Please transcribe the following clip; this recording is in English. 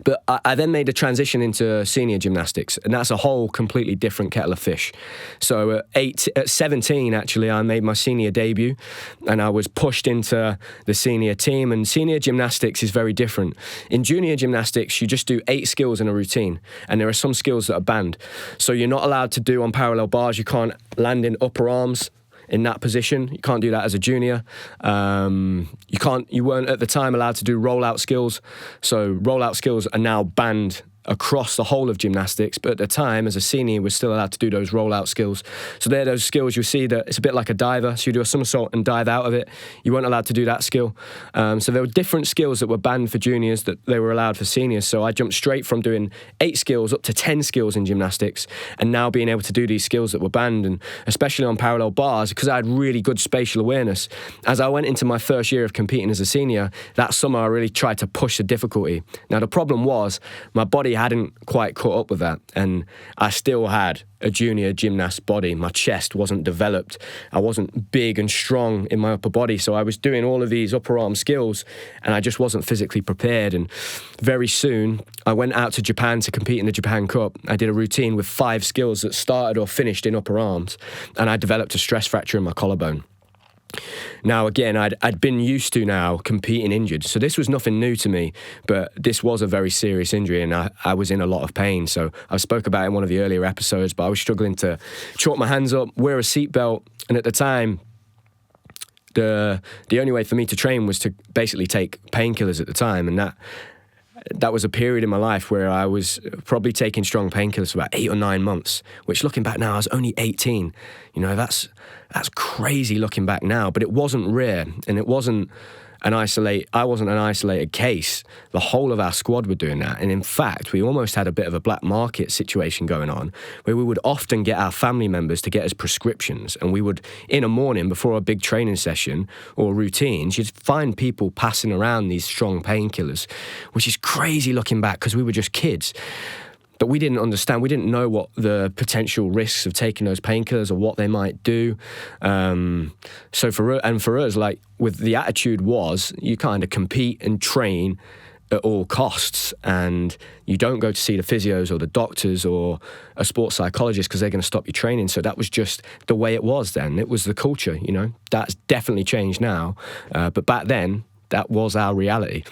But I then made a transition into senior gymnastics, and that's a whole completely different kettle of fish. So at 17, actually, I made my senior debut, and I was pushed into the senior team. And senior gymnastics is very different. In junior gymnastics, you just do 8 skills in a routine, and there are some skills that are banned. So you're not allowed to do on parallel bars. You can't land in upper arms in that position. You can't do that as a junior. You weren't at the time allowed to do rollout skills. So rollout skills are now banned across the whole of gymnastics, but at the time, as a senior, we're still allowed to do those rollout skills. So they're those skills you see that it's a bit like a diver. So you do a somersault and dive out of it. You weren't allowed to do that skill. So there were different skills that were banned for juniors that they were allowed for seniors. So I jumped straight from doing 8 skills up to 10 skills in gymnastics, and now being able to do these skills that were banned, and especially on parallel bars, because I had really good spatial awareness. As I went into my first year of competing as a senior, that summer I really tried to push the difficulty. Now the problem was my body hadn't quite caught up with that, and I still had a junior gymnast body. My chest wasn't developed. I wasn't big and strong in my upper body, so I was doing all of these upper arm skills and I just wasn't physically prepared. And very soon I went out to Japan to compete in the Japan Cup. I did a routine with 5 skills that started or finished in upper arms, and I developed a stress fracture in my collarbone. Now, again, I'd been used to now competing injured, so this was nothing new to me, but this was a very serious injury, and I was in a lot of pain. So I spoke about it in one of the earlier episodes, but I was struggling to chalk my hands up, wear a seatbelt, and at the time, the only way for me to train was to basically take painkillers at the time, and that was a period in my life where I was probably taking strong painkillers for about 8 or 9 months, which looking back now, I was only 18. You know, that's crazy looking back now, but it wasn't rare, and I wasn't an isolated case. The whole of our squad were doing that. And in fact, we almost had a bit of a black market situation going on where we would often get our family members to get us prescriptions. And we would, in a morning before a big training session or routines, you'd find people passing around these strong painkillers, which is crazy looking back because we were just kids. But we didn't understand. We didn't know what the potential risks of taking those painkillers or what they might do. So for us, like with the attitude was, you kind of compete and train at all costs, and you don't go to see the physios or the doctors or a sports psychologist because they're going to stop you training. So that was just the way it was then. It was the culture, you know. That's definitely changed now, but back then that was our reality.